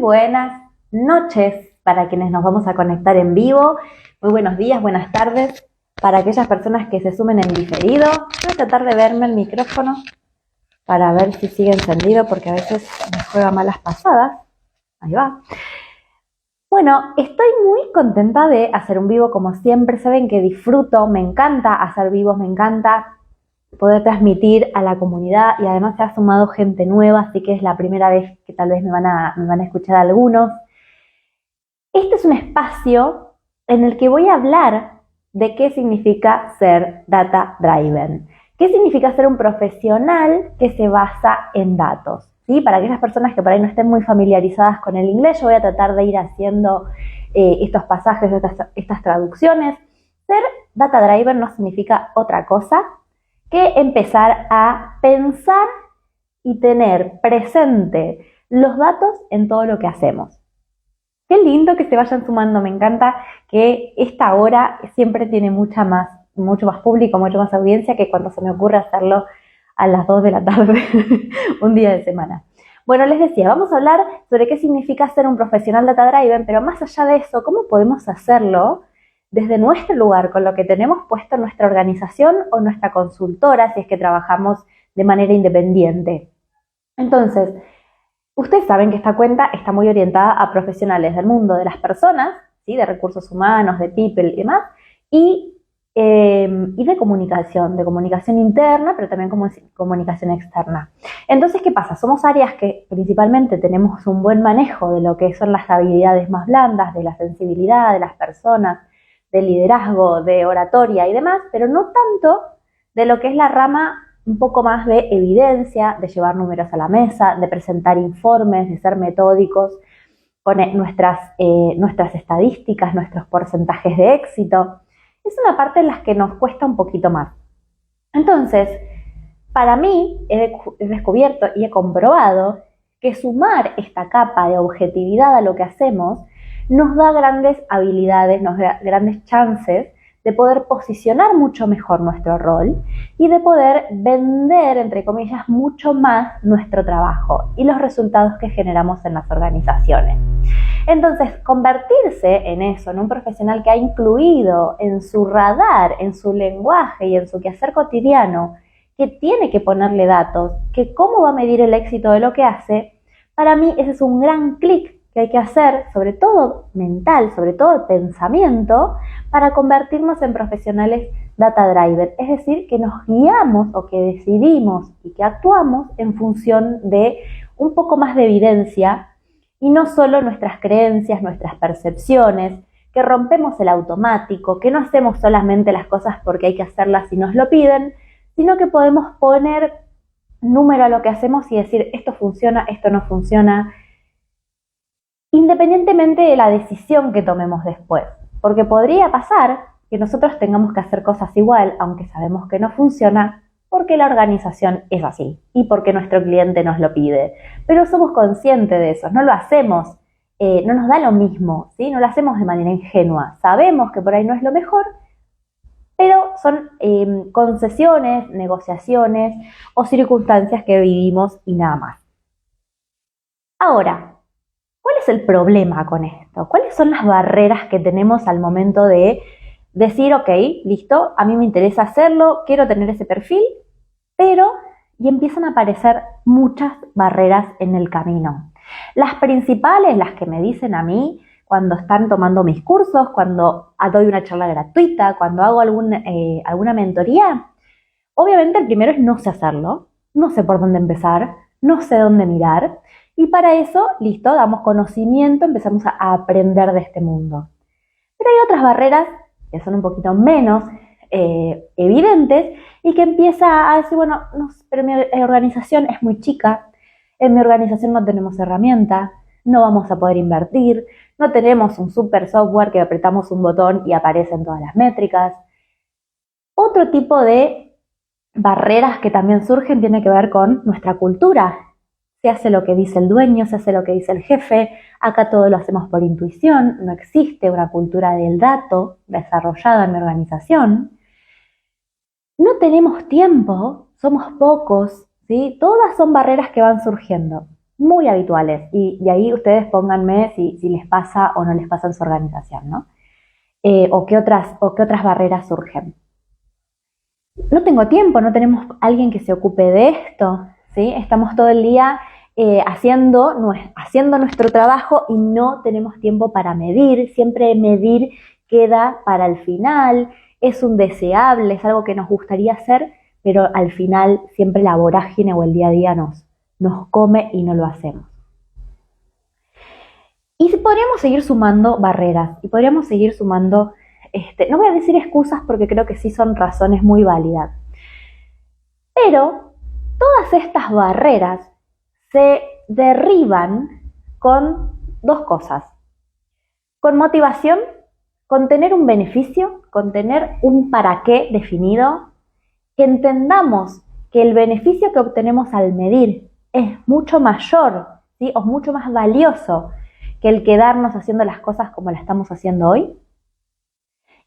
buenas noches para quienes nos vamos a conectar en vivo. Muy buenos días, buenas tardes para aquellas personas que se sumen en diferido. Voy a tratar de verme el micrófono para ver si sigue encendido porque a veces me juega malas pasadas. Ahí va. Bueno, estoy muy contenta de hacer un vivo como siempre. Saben que disfruto, me encanta hacer vivos, me encanta poder transmitir a la comunidad y además se ha sumado gente nueva, así que es la primera vez que tal vez me van a escuchar algunos. Este es un espacio en el que voy a hablar de qué significa ser data driven, qué significa ser un profesional que se basa en datos. ¿Sí? Para aquellas personas que por ahí no estén muy familiarizadas con el inglés, yo voy a tratar de ir haciendo estos pasajes, estas traducciones. Ser data driven no significa otra cosa que empezar a pensar y tener presente los datos en todo lo que hacemos. Qué lindo que se vayan sumando, me encanta que esta hora siempre tiene mucho más público, mucho más audiencia que cuando se me ocurre hacerlo a las 2 de la tarde, un día de semana. Bueno, les decía, vamos a hablar sobre qué significa ser un profesional data driven, pero más allá de eso, ¿cómo podemos hacerlo desde nuestro lugar, con lo que tenemos puesto en nuestra organización o nuestra consultora, si es que trabajamos de manera independiente? Entonces, ustedes saben que esta cuenta está muy orientada a profesionales del mundo de las personas, ¿sí? De recursos humanos, de people y demás, y de comunicación interna, pero también comunicación externa. Entonces, ¿qué pasa? Somos áreas que principalmente tenemos un buen manejo de lo que son las habilidades más blandas, de la sensibilidad de las personas, de liderazgo, de oratoria y demás, pero no tanto de lo que es la rama un poco más de evidencia, de llevar números a la mesa, de presentar informes, de ser metódicos con nuestras estadísticas, nuestros porcentajes de éxito. Es una parte en la que nos cuesta un poquito más. Entonces, para mí he descubierto y he comprobado que sumar esta capa de objetividad a lo que hacemos nos da grandes habilidades, nos da grandes chances de poder posicionar mucho mejor nuestro rol y de poder vender, entre comillas, mucho más nuestro trabajo y los resultados que generamos en las organizaciones. Entonces, convertirse en eso, en un profesional que ha incluido en su radar, en su lenguaje y en su quehacer cotidiano, que tiene que ponerle datos, que cómo va a medir el éxito de lo que hace, para mí ese es un gran clic que hay que hacer, sobre todo mental, sobre todo de pensamiento, para convertirnos en profesionales data driven. Es decir, que nos guiamos o que decidimos y que actuamos en función de un poco más de evidencia y no solo nuestras creencias, nuestras percepciones, que rompemos el automático, que no hacemos solamente las cosas porque hay que hacerlas si nos lo piden, sino que podemos poner número a lo que hacemos y decir esto funciona, esto no funciona, independientemente de la decisión que tomemos después. Porque podría pasar que nosotros tengamos que hacer cosas igual, aunque sabemos que no funciona, porque la organización es así y porque nuestro cliente nos lo pide. Pero somos conscientes de eso, no lo hacemos, no nos da lo mismo, ¿sí? No lo hacemos de manera ingenua. Sabemos que por ahí no es lo mejor, pero son concesiones, negociaciones o circunstancias que vivimos y nada más. Ahora, ¿cuál es el problema con esto? ¿Cuáles son las barreras que tenemos al momento de decir, ok, listo, a mí me interesa hacerlo, quiero tener ese perfil, y empiezan a aparecer muchas barreras en el camino? Las principales, las que me dicen a mí cuando están tomando mis cursos, cuando doy una charla gratuita, cuando hago alguna mentoría, obviamente el primero es no sé hacerlo, no sé por dónde empezar, no sé dónde mirar, y para eso, listo, damos conocimiento, empezamos a aprender de este mundo. Pero hay otras barreras que son un poquito menos evidentes y que empieza a decir, bueno, no, pero mi organización es muy chica, en mi organización no tenemos herramienta, no vamos a poder invertir, no tenemos un super software que apretamos un botón y aparecen todas las métricas. Otro tipo de barreras que también surgen tiene que ver con nuestra cultura. Se hace lo que dice el dueño, se hace lo que dice el jefe, acá todo lo hacemos por intuición, no existe una cultura del dato desarrollada en mi organización. No tenemos tiempo, somos pocos, ¿sí? Todas son barreras que van surgiendo. muy habituales. Y de ahí ustedes pónganme si les pasa o no les pasa en su organización, ¿no? O qué otras barreras surgen. No tengo tiempo, no tenemos alguien que se ocupe de esto, ¿sí? Estamos todo el día haciendo nuestro trabajo y no tenemos tiempo para medir. Siempre medir queda para el final, es un deseable, es algo que nos gustaría hacer, pero al final siempre la vorágine o el día a día nos come y no lo hacemos. Y podríamos seguir sumando barreras y podríamos seguir sumando, no voy a decir excusas porque creo que sí son razones muy válidas, pero todas estas barreras se derriban con dos cosas: con motivación, con tener un beneficio, con tener un para qué definido, que entendamos que el beneficio que obtenemos al medir es mucho mayor, ¿sí? O mucho más valioso que el quedarnos haciendo las cosas como las estamos haciendo hoy.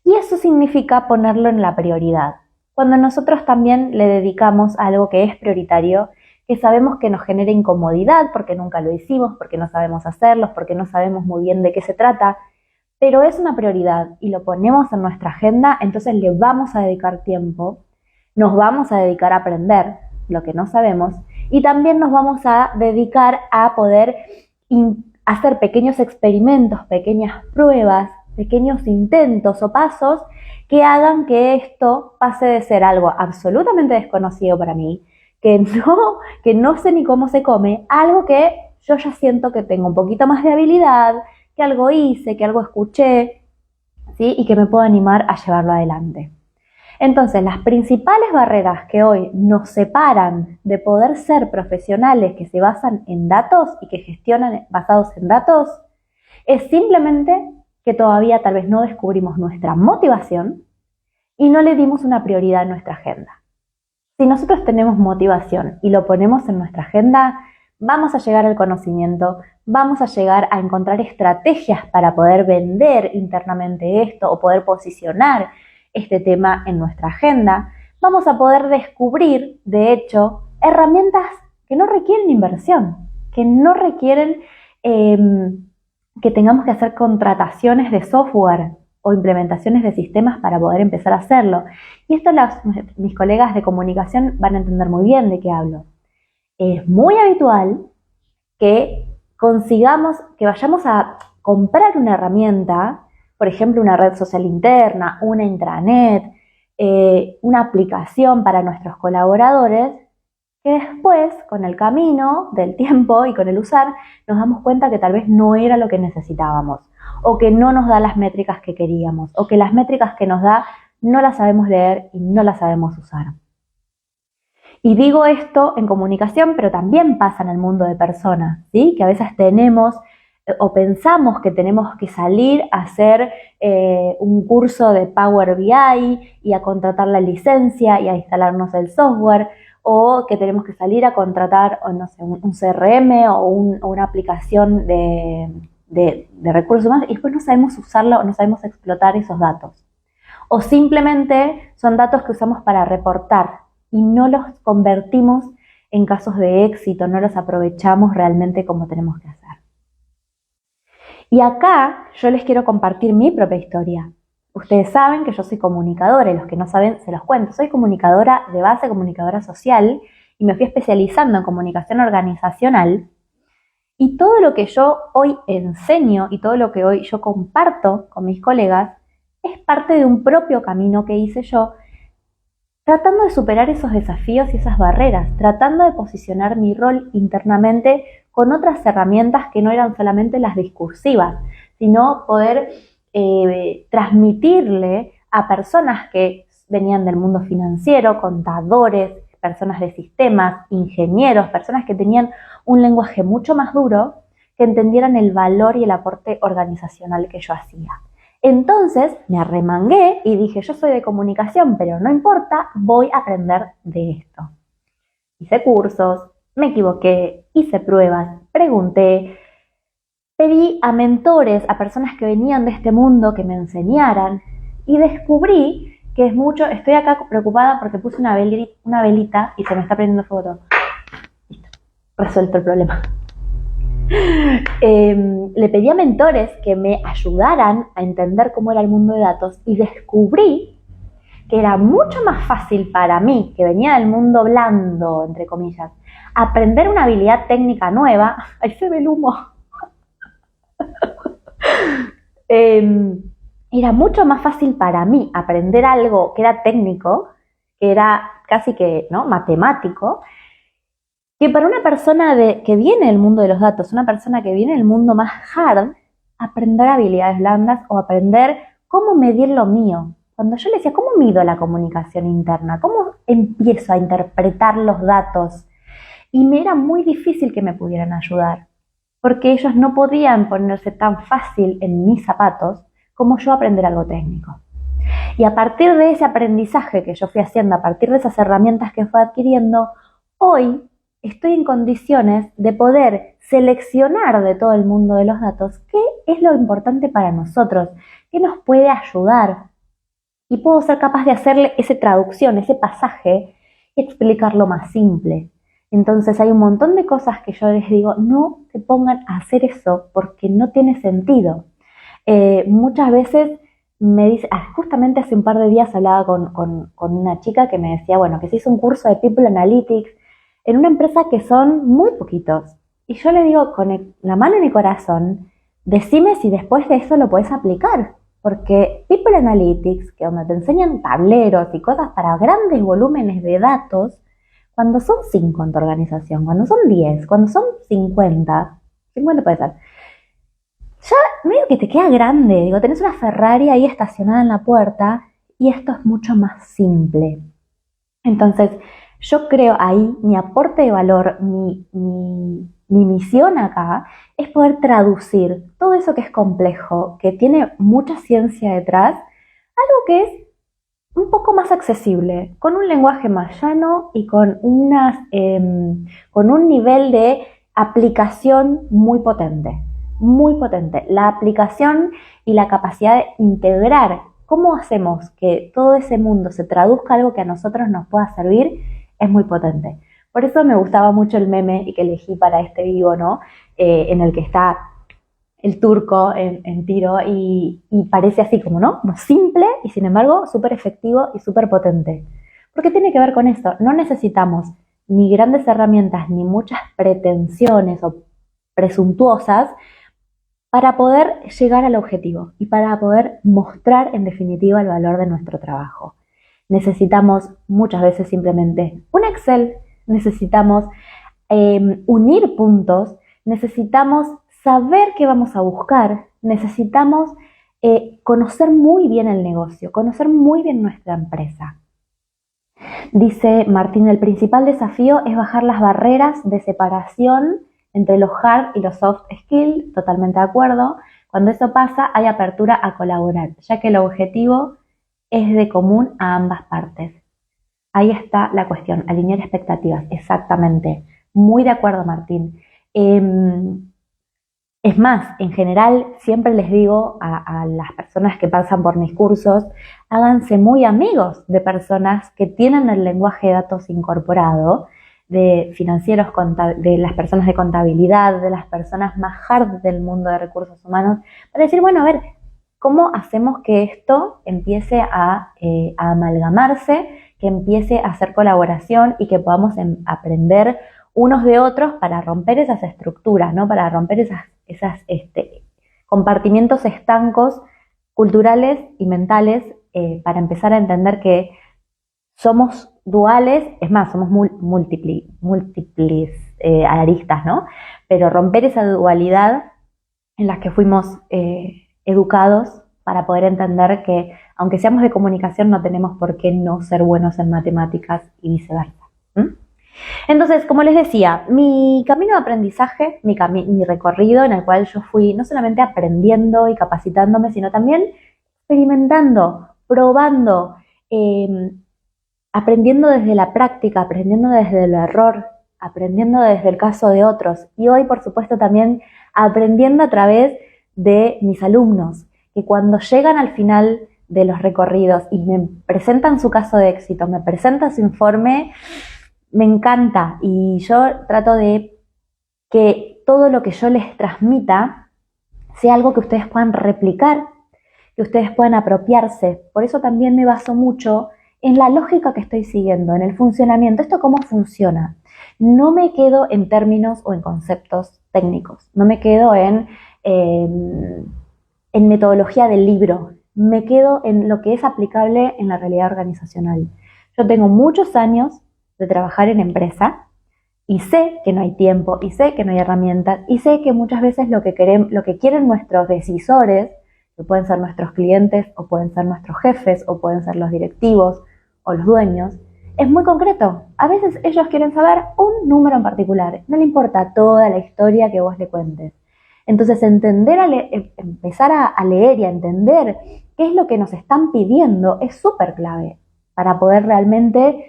Y eso significa ponerlo en la prioridad. Cuando nosotros también le dedicamos a algo que es prioritario, que sabemos que nos genera incomodidad porque nunca lo hicimos, porque no sabemos hacerlo, porque no sabemos muy bien de qué se trata, pero es una prioridad y lo ponemos en nuestra agenda, entonces le vamos a dedicar tiempo, nos vamos a dedicar a aprender lo que no sabemos y también nos vamos a dedicar a poder hacer pequeños experimentos, pequeñas pruebas, pequeños intentos o pasos que hagan que esto pase de ser algo absolutamente desconocido para mí, que no sé ni cómo se come, a algo que yo ya siento que tengo un poquito más de habilidad, que algo hice, que algo escuché, ¿sí? Y que me puedo animar a llevarlo adelante. Entonces, las principales barreras que hoy nos separan de poder ser profesionales que se basan en datos y que gestionan basados en datos es simplemente que todavía tal vez no descubrimos nuestra motivación y no le dimos una prioridad en nuestra agenda. Si nosotros tenemos motivación y lo ponemos en nuestra agenda, vamos a llegar al conocimiento, vamos a llegar a encontrar estrategias para poder vender internamente esto o poder posicionar este tema en nuestra agenda. Vamos a poder descubrir, de hecho, herramientas que no requieren inversión, que no requieren que tengamos que hacer contrataciones de software o implementaciones de sistemas para poder empezar a hacerlo. Y esto mis colegas de comunicación van a entender muy bien de qué hablo. Es muy habitual que que vayamos a comprar una herramienta, por ejemplo, una red social interna, una intranet, una aplicación para nuestros colaboradores, que después, con el camino del tiempo y con el usar, nos damos cuenta que tal vez no era lo que necesitábamos, o que no nos da las métricas que queríamos, o que las métricas que nos da no las sabemos leer y no las sabemos usar. Y digo esto en comunicación, pero también pasa en el mundo de personas, ¿sí? Que a veces tenemos o pensamos que tenemos que salir a hacer un curso de Power BI y a contratar la licencia y a instalarnos el software, o que tenemos que salir a contratar, o no sé, un CRM o una aplicación de recursos humanos y después no sabemos usarlo o no sabemos explotar esos datos. O simplemente son datos que usamos para reportar y no los convertimos en casos de éxito, no los aprovechamos realmente como tenemos que hacer. Y acá yo les quiero compartir mi propia historia. Ustedes saben que yo soy comunicadora y los que no saben se los cuento. Soy comunicadora de base, comunicadora social y me fui especializando en comunicación organizacional. Y todo lo que yo hoy enseño y todo lo que hoy yo comparto con mis colegas es parte de un propio camino que hice yo, tratando de superar esos desafíos y esas barreras, tratando de posicionar mi rol internamente con otras herramientas que no eran solamente las discursivas, sino poder transmitirle a personas que venían del mundo financiero, contadores, personas de sistemas, ingenieros, personas que tenían un lenguaje mucho más duro, que entendieran el valor y el aporte organizacional que yo hacía. Entonces me arremangué y dije, yo soy de comunicación, pero no importa, voy a aprender de esto. Hice cursos, me equivoqué, hice pruebas, pregunté, pedí a mentores, a personas que venían de este mundo que me enseñaran y descubrí que es mucho, estoy acá preocupada porque puse una velita y se me está prendiendo fuego todo. Listo, resuelto el problema. Le pedí a mentores que me ayudaran a entender cómo era el mundo de datos y descubrí que era mucho más fácil para mí, que venía del mundo blando, entre comillas, aprender una habilidad técnica nueva. ¡Ahí se ve el humo! Era mucho más fácil para mí aprender algo que era técnico, que era casi que, ¿no?, matemático, que para una persona que viene del mundo de los datos, una persona que viene del mundo más hard, aprender habilidades blandas o aprender cómo medir lo mío. Cuando yo le decía, ¿cómo mido la comunicación interna? ¿Cómo empiezo a interpretar los datos? Y me era muy difícil que me pudieran ayudar, porque ellos no podían ponerse tan fácil en mis zapatos como yo aprender algo técnico. Y a partir de ese aprendizaje que yo fui haciendo, a partir de esas herramientas que fui adquiriendo, hoy estoy en condiciones de poder seleccionar de todo el mundo de los datos qué es lo importante para nosotros, qué nos puede ayudar. Y puedo ser capaz de hacerle esa traducción, ese pasaje, y explicarlo más simple. Entonces hay un montón de cosas que yo les digo, no se pongan a hacer eso porque no tiene sentido. Muchas veces me dice, justamente hace un par de días hablaba con una chica que me decía, bueno, que se hizo un curso de People Analytics en una empresa que son muy poquitos. Y yo le digo, con la mano en el corazón, decime si después de eso lo podés aplicar. Porque People Analytics, que donde te enseñan tableros y cosas para grandes volúmenes de datos, cuando son 5 en tu organización, cuando son 10, cuando son 50 puede ser, ya medio que te queda grande. Digo, tenés una Ferrari ahí estacionada en la puerta y esto es mucho más simple. Entonces, yo creo ahí, mi aporte de valor, mi misión acá es poder traducir todo eso que es complejo, que tiene mucha ciencia detrás, algo que es un poco más accesible, con un lenguaje más llano y con un nivel de aplicación muy potente, muy potente. La aplicación y la capacidad de integrar cómo hacemos que todo ese mundo se traduzca a algo que a nosotros nos pueda servir es muy potente. Por eso me gustaba mucho el meme y que elegí para este vivo, ¿no? En el que está el turco en tiro y parece así como, ¿no? Como simple y sin embargo súper efectivo y súper potente. Porque tiene que ver con esto. No necesitamos ni grandes herramientas ni muchas pretensiones o presuntuosas para poder llegar al objetivo y para poder mostrar en definitiva el valor de nuestro trabajo. Necesitamos muchas veces simplemente un Excel, necesitamos unir puntos, necesitamos saber qué vamos a buscar, necesitamos conocer muy bien el negocio, conocer muy bien nuestra empresa. Dice Martín, el principal desafío es bajar las barreras de separación entre los hard y los soft skills, totalmente de acuerdo. Cuando eso pasa, hay apertura a colaborar, ya que el objetivo es de común a ambas partes. Ahí está la cuestión, alinear expectativas, exactamente. Muy de acuerdo, Martín. Es más, en general, siempre les digo a las personas que pasan por mis cursos, háganse muy amigos de personas que tienen el lenguaje de datos incorporado, de financieros, de las personas de contabilidad, de las personas más hard del mundo de recursos humanos, para decir, bueno, a ver, ¿cómo hacemos que esto empiece a amalgamarse, que empiece a hacer colaboración y que podamos aprender unos de otros para romper esas estructuras, ¿no? Para romper esas compartimientos estancos culturales y mentales, para empezar a entender que somos duales, es más, somos múltiples aristas, ¿no? Pero romper esa dualidad en la que fuimos educados para poder entender que aunque seamos de comunicación no tenemos por qué no ser buenos en matemáticas y viceversa. Entonces, como les decía, mi camino de aprendizaje, mi recorrido en el cual yo fui no solamente aprendiendo y capacitándome, sino también experimentando, probando, aprendiendo desde la práctica, aprendiendo desde el error, aprendiendo desde el caso de otros y hoy, por supuesto, también aprendiendo a través de mis alumnos, que cuando llegan al final de los recorridos y me presentan su caso de éxito, me presentan su informe, me encanta y yo trato de que todo lo que yo les transmita sea algo que ustedes puedan replicar, que ustedes puedan apropiarse. Por eso también me baso mucho en la lógica que estoy siguiendo, en el funcionamiento. ¿Esto cómo funciona? No me quedo en términos o en conceptos técnicos, no me quedo en metodología del libro, me quedo en lo que es aplicable en la realidad organizacional. Yo tengo muchos años de trabajar en empresa y sé que no hay tiempo, y sé que no hay herramientas, y sé que muchas veces lo que quieren nuestros decisores, que pueden ser nuestros clientes, o pueden ser nuestros jefes, o pueden ser los directivos, o los dueños, es muy concreto. A veces ellos quieren saber un número en particular, no le importa toda la historia que vos le cuentes. Entonces empezar a leer y a entender qué es lo que nos están pidiendo es súper clave para poder realmente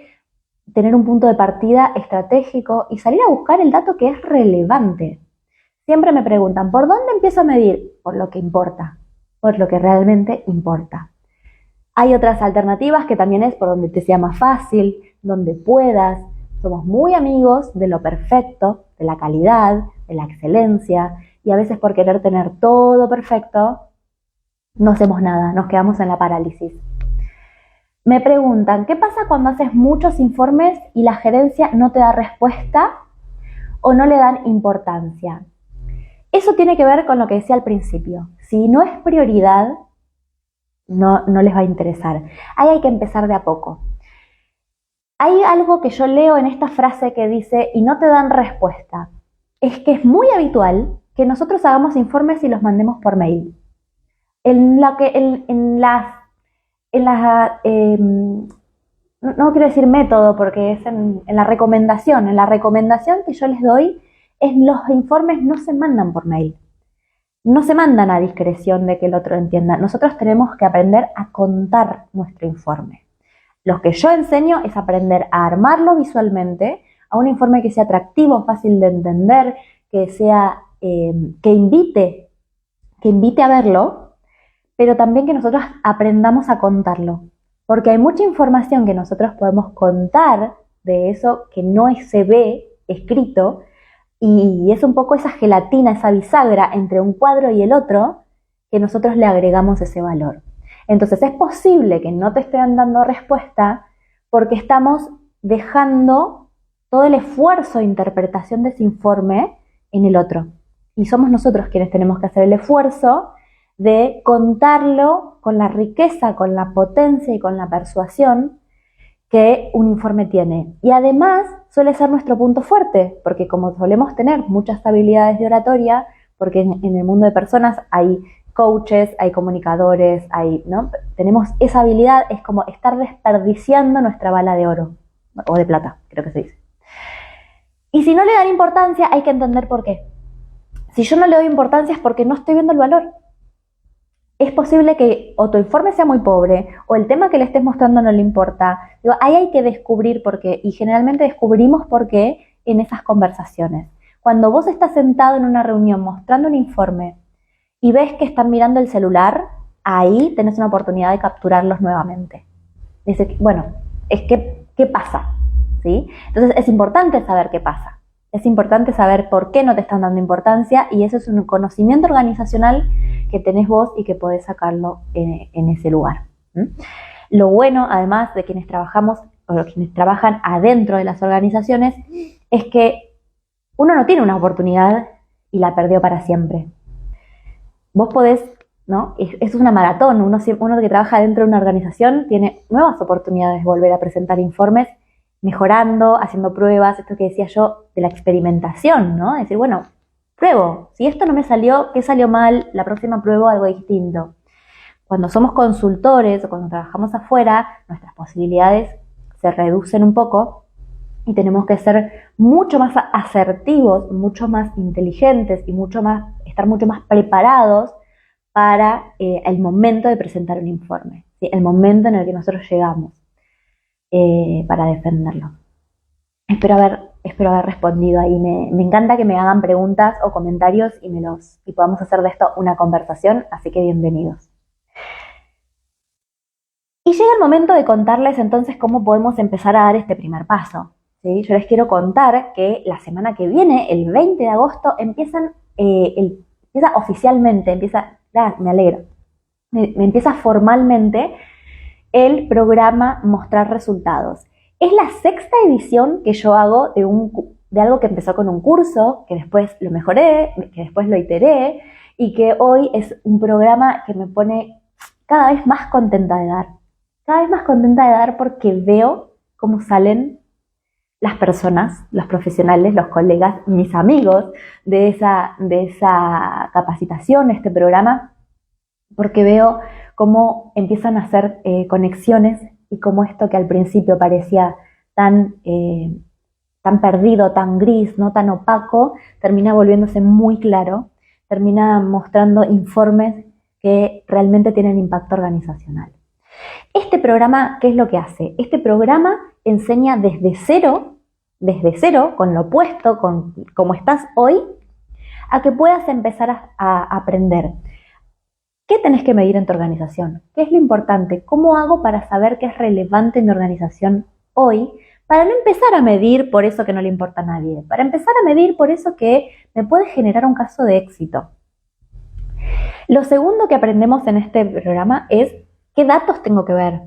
tener un punto de partida estratégico y salir a buscar el dato que es relevante. Siempre me preguntan, ¿por dónde empiezo a medir? Por lo que importa, por lo que realmente importa. Hay otras alternativas que también es por donde te sea más fácil, donde puedas. Somos muy amigos de lo perfecto, de la calidad, de la excelencia, y a veces por querer tener todo perfecto, no hacemos nada, nos quedamos en la parálisis. Me preguntan, ¿qué pasa cuando haces muchos informes y la gerencia no te da respuesta o no le dan importancia? Eso tiene que ver con lo que decía al principio. Si no es prioridad, no les va a interesar. Ahí hay que empezar de a poco. Hay algo que yo leo en esta frase que dice, y no te dan respuesta. Es que es muy habitual que nosotros hagamos informes y los mandemos por mail. No quiero decir método porque es en la recomendación. En la recomendación que yo les doy es los informes no se mandan por mail. No se mandan a discreción de que el otro entienda. Nosotros tenemos que aprender a contar nuestro informe. Lo que yo enseño es aprender a armarlo visualmente, a un informe que sea atractivo, fácil de entender, que sea, que invite a verlo, pero también que nosotros aprendamos a contarlo. Porque hay mucha información que nosotros podemos contar de eso que no se ve escrito, y es un poco esa gelatina, esa bisagra entre un cuadro y el otro, que nosotros le agregamos ese valor. Entonces es posible que no te estén dando respuesta porque estamos dejando todo el esfuerzo de interpretación de ese informe en el otro. Y somos nosotros quienes tenemos que hacer el esfuerzo de contarlo con la riqueza, con la potencia y con la persuasión que un informe tiene. Y además suele ser nuestro punto fuerte, porque como solemos tener muchas habilidades de oratoria, porque en el mundo de personas hay coaches, hay comunicadores, ¿no? Tenemos esa habilidad, es como estar desperdiciando nuestra bala de oro, o de plata, creo que se dice. Y si no le dan importancia, hay que entender por qué. Si yo no le doy importancia es porque no estoy viendo el valor. Es posible que o tu informe sea muy pobre o el tema que le estés mostrando no le importa. Ahí hay que descubrir por qué, y generalmente descubrimos por qué en esas conversaciones. Cuando vos estás sentado en una reunión mostrando un informe y ves que están mirando el celular, ahí tenés una oportunidad de capturarlos nuevamente. Dice, bueno, ¿qué pasa? ¿Sí? Entonces es importante saber qué pasa. Es importante saber por qué no te están dando importancia, y eso es un conocimiento organizacional que tenés vos y que podés sacarlo en ese lugar. Lo bueno, además, de quienes trabajamos o quienes trabajan adentro de las organizaciones, es que uno no tiene una oportunidad y la perdió para siempre. Vos podés, ¿no? Es una maratón. Uno que trabaja dentro de una organización tiene nuevas oportunidades de volver a presentar informes, mejorando, haciendo pruebas, esto que decía yo de la experimentación, ¿no? Decir, bueno, pruebo. Si esto no me salió, ¿qué salió mal? La próxima pruebo algo distinto. Cuando somos consultores o cuando trabajamos afuera, nuestras posibilidades se reducen un poco y tenemos que ser mucho más asertivos, mucho más inteligentes y estar mucho más preparados para el momento de presentar un informe, ¿sí? El momento en el que nosotros llegamos para defenderlo. Espero haber respondido ahí. Me encanta que me hagan preguntas o comentarios y podamos hacer de esto una conversación, así que bienvenidos. Y llega el momento de contarles entonces cómo podemos empezar a dar este primer paso, ¿sí? Yo les quiero contar que la semana que viene, el 20 de agosto, empieza oficialmente, me alegro, me empieza formalmente el programa Mostrar Resultados. Es la sexta edición que yo hago de algo que empezó con un curso, que después lo mejoré, que después lo iteré, y que hoy es un programa que me pone cada vez más contenta de dar. Cada vez más contenta de dar porque veo cómo salen las personas, los profesionales, los colegas, mis amigos de esa capacitación, de este programa, porque veo cómo empiezan a hacer conexiones y cómo esto que al principio parecía tan perdido, tan gris, no tan opaco, termina volviéndose muy claro, termina mostrando informes que realmente tienen impacto organizacional. Este programa, ¿qué es lo que hace? Este programa enseña desde cero, con lo opuesto, con cómo estás hoy, a que puedas empezar a aprender. ¿Qué tenés que medir en tu organización? ¿Qué es lo importante? ¿Cómo hago para saber qué es relevante en mi organización hoy? Para no empezar a medir por eso que no le importa a nadie. Para empezar a medir por eso que me puede generar un caso de éxito. Lo segundo que aprendemos en este programa es qué datos tengo que ver.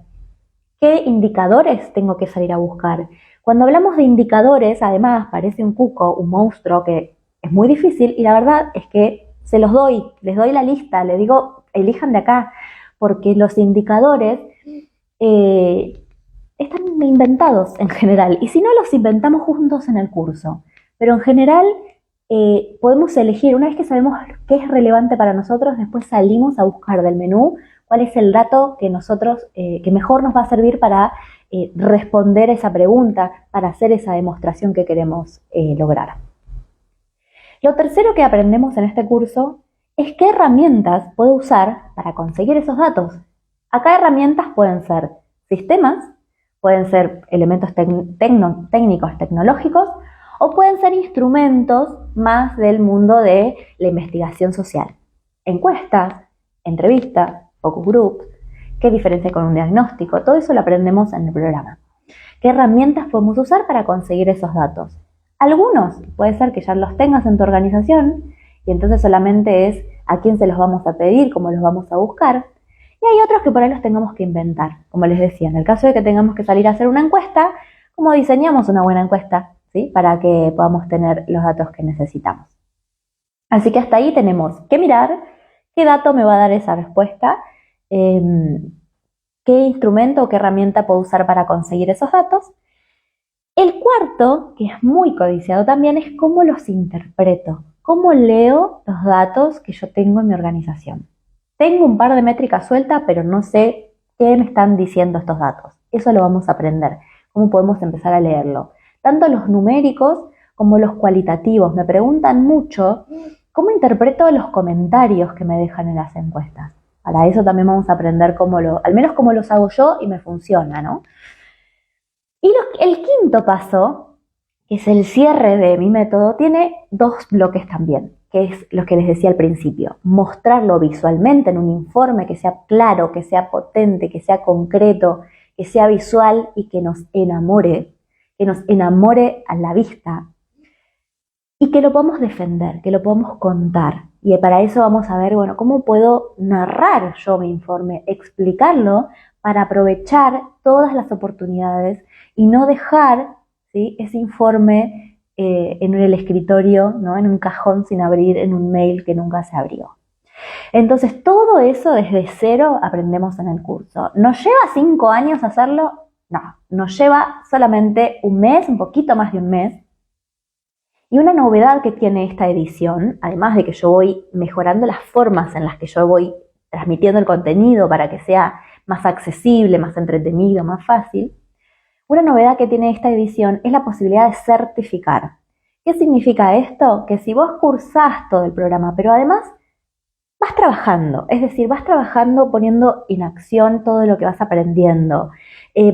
¿Qué indicadores tengo que salir a buscar? Cuando hablamos de indicadores, además, parece un cuco, un monstruo que es muy difícil y la verdad es que se los doy, les doy la lista, les digo, elijan de acá, porque los indicadores están inventados en general, y si no los inventamos juntos en el curso, pero en general podemos elegir, una vez que sabemos qué es relevante para nosotros, después salimos a buscar del menú cuál es el dato que que mejor nos va a servir para responder esa pregunta, para hacer esa demostración que queremos lograr. Lo tercero que aprendemos en este curso es qué herramientas puedo usar para conseguir esos datos. Acá herramientas pueden ser sistemas, pueden ser elementos técnicos, tecnológicos, o pueden ser instrumentos más del mundo de la investigación social. Encuestas, entrevistas, focus groups, qué diferencia con un diagnóstico, todo eso lo aprendemos en el programa. ¿Qué herramientas podemos usar para conseguir esos datos? Algunos puede ser que ya los tengas en tu organización y entonces solamente es a quién se los vamos a pedir, cómo los vamos a buscar. Y hay otros que por ahí los tengamos que inventar. Como les decía, en el caso de que tengamos que salir a hacer una encuesta, ¿cómo diseñamos una buena encuesta? ¿Sí? Para que podamos tener los datos que necesitamos. Así que hasta ahí tenemos que mirar qué dato me va a dar esa respuesta, qué instrumento o qué herramienta puedo usar para conseguir esos datos. El cuarto, que es muy codiciado también, es cómo los interpreto, cómo leo los datos que yo tengo en mi organización. Tengo un par de métricas sueltas, pero no sé qué me están diciendo estos datos. Eso lo vamos a aprender, cómo podemos empezar a leerlo. Tanto los numéricos como los cualitativos. Me preguntan mucho cómo interpreto los comentarios que me dejan en las encuestas. Para eso también vamos a aprender al menos cómo los hago yo y me funciona, ¿no? Y el quinto paso, que es el cierre de mi método, tiene dos bloques también, que es lo que les decía al principio. Mostrarlo visualmente en un informe que sea claro, que sea potente, que sea concreto, que sea visual y que nos enamore a la vista y que lo podamos defender, que lo podamos contar. Y para eso vamos a ver, bueno, cómo puedo narrar yo mi informe, explicarlo para aprovechar todas las oportunidades y no dejar, ¿sí?, ese informe en el escritorio, ¿no?, en un cajón sin abrir, en un mail que nunca se abrió. Entonces, todo eso desde cero aprendemos en el curso. ¿Nos lleva 5 años hacerlo? No, nos lleva solamente un mes, un poquito más de un mes. Y una novedad que tiene esta edición, además de que yo voy mejorando las formas en las que yo voy transmitiendo el contenido para que sea más accesible, más entretenido, más fácil, una novedad que tiene esta edición es la posibilidad de certificar. ¿Qué significa esto? Que si vos cursás todo el programa, pero además vas trabajando, es decir, vas trabajando poniendo en acción todo lo que vas aprendiendo,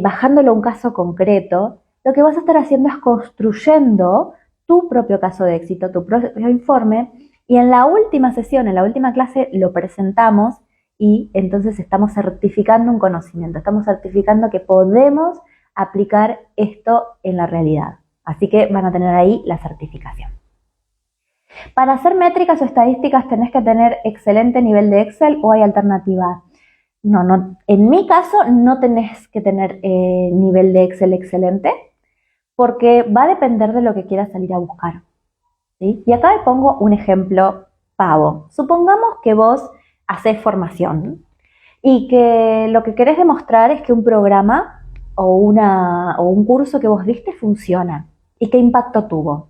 bajándolo a un caso concreto, lo que vas a estar haciendo es construyendo tu propio caso de éxito, tu propio informe, y en la última sesión, en la última clase, lo presentamos y entonces estamos certificando un conocimiento, estamos certificando que podemos aplicar esto en la realidad. Así que van a tener ahí la certificación. Para hacer métricas o estadísticas tenés que tener excelente nivel de Excel o hay alternativa. No, en mi caso no tenés que tener nivel de Excel excelente porque va a depender de lo que quieras salir a buscar. ¿Sí? Y acá le pongo un ejemplo pavo. Supongamos que vos haces formación y que lo que querés demostrar es que un programa o un curso que vos diste funciona y qué impacto tuvo.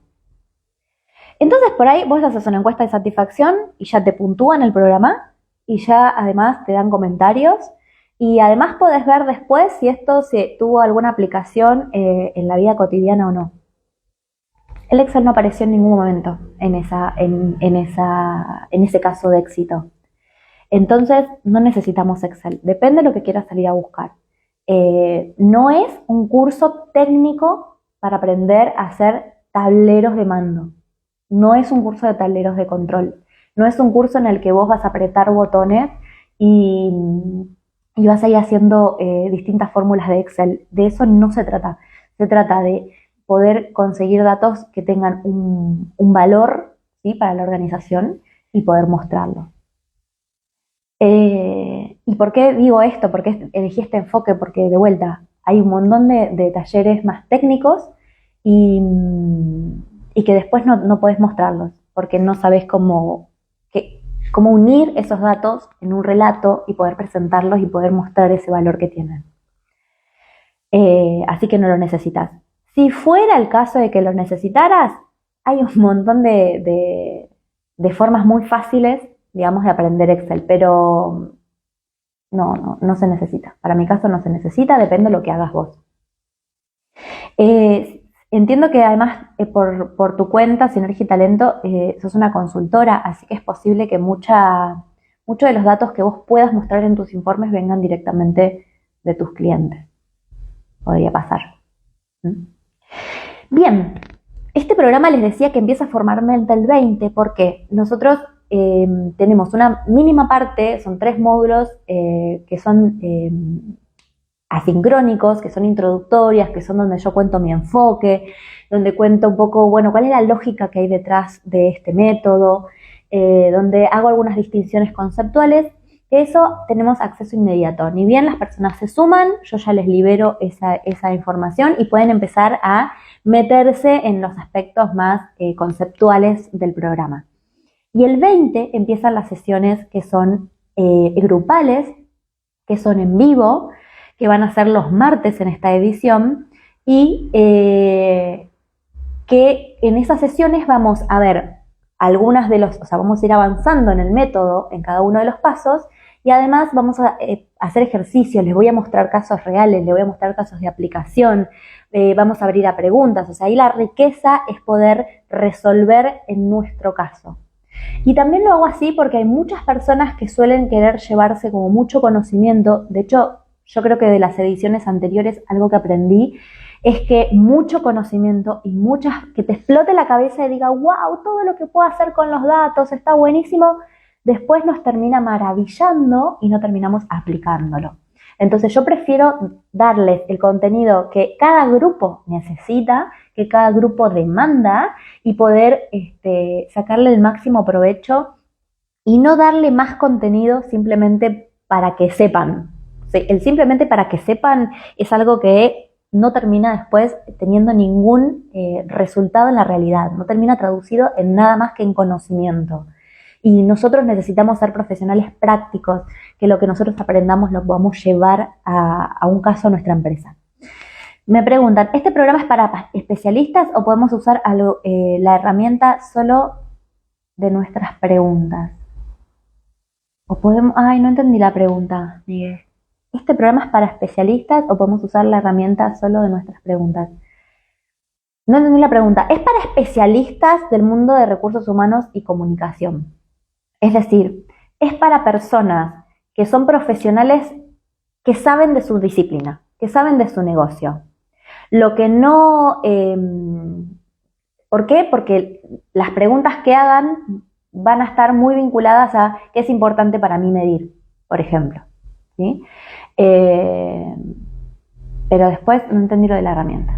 Entonces por ahí vos haces una encuesta de satisfacción y ya te puntúan el programa y ya además te dan comentarios y además podés ver después si esto tuvo alguna aplicación en la vida cotidiana o no. El Excel no apareció en ningún momento en ese caso de éxito. Entonces no necesitamos Excel, depende de lo que quieras salir a buscar. No es un curso técnico para aprender a hacer tableros de mando. No es un curso de tableros de control. No es un curso en el que vos vas a apretar botones y vas a ir haciendo distintas fórmulas de Excel. De eso no se trata. Se trata de poder conseguir datos que tengan un valor, ¿sí?, para la organización y poder mostrarlo. ¿Y por qué digo esto? ¿Por qué elegí este enfoque? Porque de vuelta hay un montón de talleres más técnicos y que después no podés mostrarlos porque no sabés cómo unir esos datos en un relato y poder presentarlos y poder mostrar ese valor que tienen. Así que no lo necesitas. Si fuera el caso de que lo necesitaras, hay un montón de formas muy fáciles, digamos, de aprender Excel, pero no se necesita. Para mi caso no se necesita, depende de lo que hagas vos. Entiendo que además por tu cuenta, Sinergia y Talento, sos una consultora, así que es posible que muchos de los datos que vos puedas mostrar en tus informes vengan directamente de tus clientes. Podría pasar. Bien, este programa les decía que empieza formalmente el 20 porque nosotros tenemos una mínima parte, son 3 módulos que son asincrónicos, que son introductorias, que son donde yo cuento mi enfoque, donde cuento un poco, bueno, cuál es la lógica que hay detrás de este método, donde hago algunas distinciones conceptuales, que eso tenemos acceso inmediato. Ni bien las personas se suman, yo ya les libero esa información y pueden empezar a meterse en los aspectos más conceptuales del programa. Y el 20 empiezan las sesiones que son grupales, que son en vivo, que van a ser los martes en esta edición y que en esas sesiones vamos a ver vamos a ir avanzando en el método, en cada uno de los pasos y además vamos a hacer ejercicios, les voy a mostrar casos reales, les voy a mostrar casos de aplicación, vamos a abrir a preguntas, o sea, ahí la riqueza es poder resolver en nuestro caso. Y también lo hago así porque hay muchas personas que suelen querer llevarse como mucho conocimiento. De hecho, yo creo que de las ediciones anteriores algo que aprendí es que mucho conocimiento y que te explote la cabeza y diga, wow, todo lo que puedo hacer con los datos está buenísimo, después nos termina maravillando y no terminamos aplicándolo. Entonces yo prefiero darles el contenido que cada grupo necesita, que cada grupo demanda y poder sacarle el máximo provecho y no darle más contenido simplemente para que sepan. El simplemente para que sepan es algo que no termina después teniendo ningún resultado en la realidad, no termina traducido en nada más que en conocimiento. Y nosotros necesitamos ser profesionales prácticos, que lo que nosotros aprendamos lo podamos llevar a un caso a nuestra empresa. Me preguntan, ¿este programa es para especialistas o podemos usar la herramienta solo de nuestras preguntas? O podemos... Ay, no entendí la pregunta, Miguel. ¿Este programa es para especialistas o podemos usar la herramienta solo de nuestras preguntas? No entendí la pregunta. Es para especialistas del mundo de recursos humanos y comunicación. Es decir, es para personas que son profesionales que saben de su disciplina, que saben de su negocio. Lo que no... ¿Por qué? Porque las preguntas que hagan van a estar muy vinculadas a qué es importante para mí medir, por ejemplo. ¿Sí? Pero después no entendí lo de la herramienta.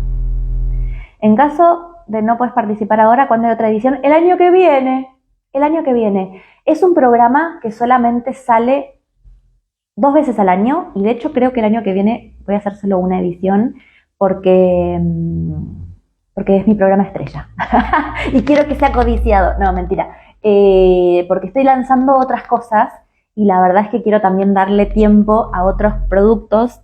En caso de no puedes participar ahora, ¿cuándo hay otra edición? El año que viene. El año que viene. Es un programa que solamente sale 2 veces al año y de hecho creo que el año que viene voy a hacer solo una edición porque, porque es mi programa estrella. Y quiero que sea codiciado. No, mentira. Porque estoy lanzando otras cosas y la verdad es que quiero también darle tiempo a otros productos,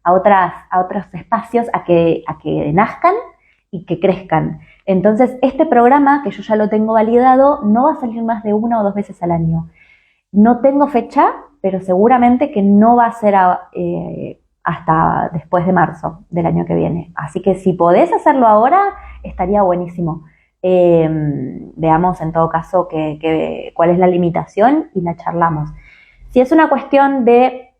a otros espacios a que nazcan y que crezcan. Entonces, este programa, que yo ya lo tengo validado, no va a salir más de 1 o 2 veces al año. No tengo fecha, pero seguramente que no va a ser hasta después de marzo del año que viene. Así que si podés hacerlo ahora, estaría buenísimo. Veamos en todo caso cuál es la limitación y la charlamos. Si es una cuestión de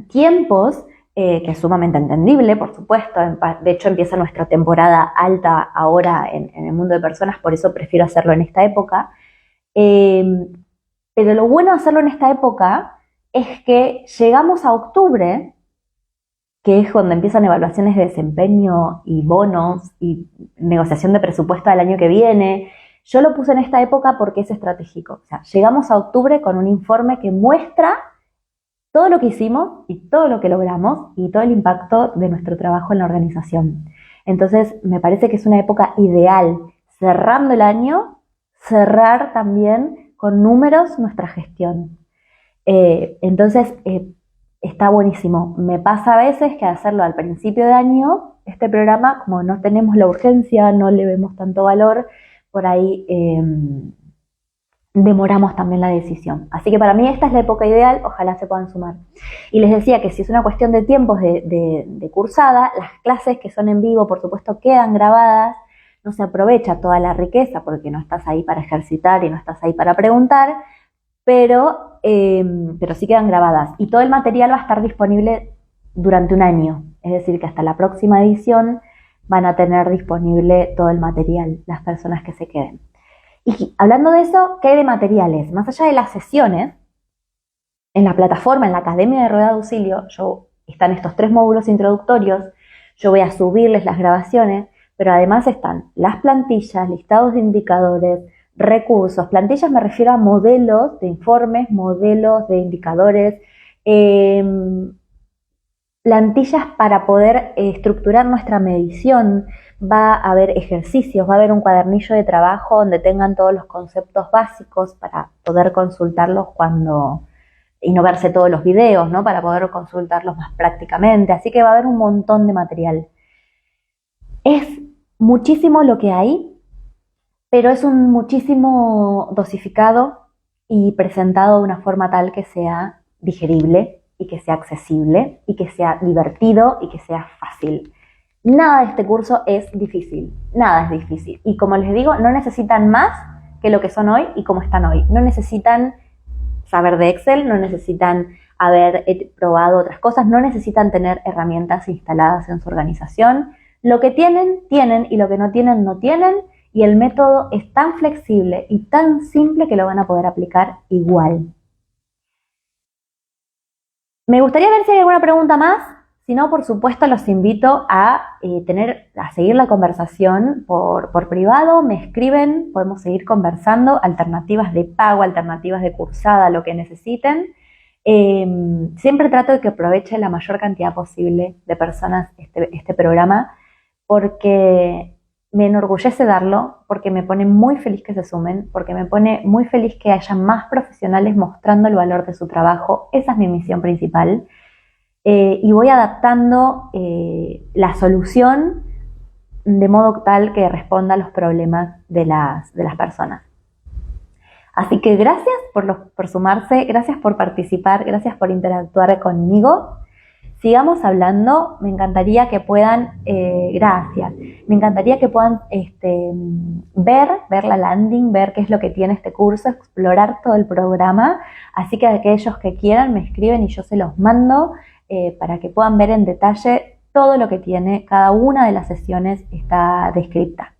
tiempos, que es sumamente entendible, por supuesto. De hecho, empieza nuestra temporada alta ahora en el mundo de personas, por eso prefiero hacerlo en esta época. Pero lo bueno de hacerlo en esta época es que llegamos a octubre, que es cuando empiezan evaluaciones de desempeño y bonos y negociación de presupuesto del año que viene. Yo lo puse en esta época porque es estratégico. O sea, llegamos a octubre con un informe que muestra todo lo que hicimos y todo lo que logramos y todo el impacto de nuestro trabajo en la organización. Entonces, me parece que es una época ideal, cerrando el año, cerrar también con números nuestra gestión. Entonces, está buenísimo. Me pasa a veces que hacerlo al principio de año, este programa, como no tenemos la urgencia, no le vemos tanto valor, por ahí demoramos también la decisión. Así que para mí esta es la época ideal, ojalá se puedan sumar. Y les decía que si es una cuestión de tiempos de cursada, las clases que son en vivo, por supuesto, quedan grabadas, no se aprovecha toda la riqueza porque no estás ahí para ejercitar y no estás ahí para preguntar, pero sí quedan grabadas. Y todo el material va a estar disponible durante un año, es decir, que hasta la próxima edición van a tener disponible todo el material, las personas que se queden. Y hablando de eso, ¿qué hay de materiales? Más allá de las sesiones, en la plataforma, en la Academia de Rueda de Auxilio, están estos 3 módulos introductorios, yo voy a subirles las grabaciones, pero además están las plantillas, listados de indicadores, recursos. Plantillas me refiero a modelos de informes, modelos de indicadores, plantillas para poder estructurar nuestra medición. Va a haber ejercicios, va a haber un cuadernillo de trabajo donde tengan todos los conceptos básicos para poder consultarlos y no verse todos los videos, ¿no? Para poder consultarlos más prácticamente. Así que va a haber un montón de material. Es muchísimo lo que hay, pero es un muchísimo dosificado y presentado de una forma tal que sea digerible y que sea accesible y que sea divertido y que sea fácil. Nada de este curso es difícil, nada es difícil. Y como les digo, no necesitan más que lo que son hoy y como están hoy. No necesitan saber de Excel, no necesitan haber probado otras cosas, no necesitan tener herramientas instaladas en su organización. Lo que tienen, tienen, y lo que no tienen, no tienen. Y el método es tan flexible y tan simple que lo van a poder aplicar igual. Me gustaría ver si hay alguna pregunta más. Si no, por supuesto, los invito a seguir la conversación por privado, me escriben, podemos seguir conversando, alternativas de pago, alternativas de cursada, lo que necesiten. Siempre trato de que aproveche la mayor cantidad posible de personas este programa, porque me enorgullece darlo, porque me pone muy feliz que se sumen, porque me pone muy feliz que haya más profesionales mostrando el valor de su trabajo. Esa es mi misión principal. Y voy adaptando la solución de modo tal que responda a los problemas de las personas. Así que gracias por sumarse, gracias por participar, gracias por interactuar conmigo. Sigamos hablando, me encantaría que puedan, gracias, me encantaría que puedan ver la landing, ver qué es lo que tiene este curso, explorar todo el programa. Así que aquellos que quieran me escriben y yo se los mando. Para que puedan ver en detalle todo lo que tiene, cada una de las sesiones está descrita.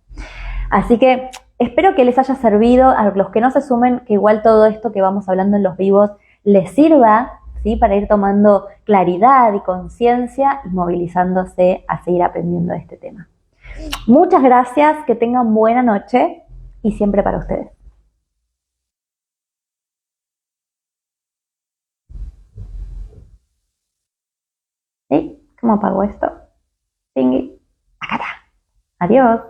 Así que espero que les haya servido, a los que no se sumen, que igual todo esto que vamos hablando en los vivos les sirva, ¿sí? Para ir tomando claridad y conciencia y movilizándose a seguir aprendiendo de este tema. Muchas gracias, que tengan buena noche y siempre para ustedes. ¿Sí? ¿Cómo apago esto? Tingui. Acá está. Adiós.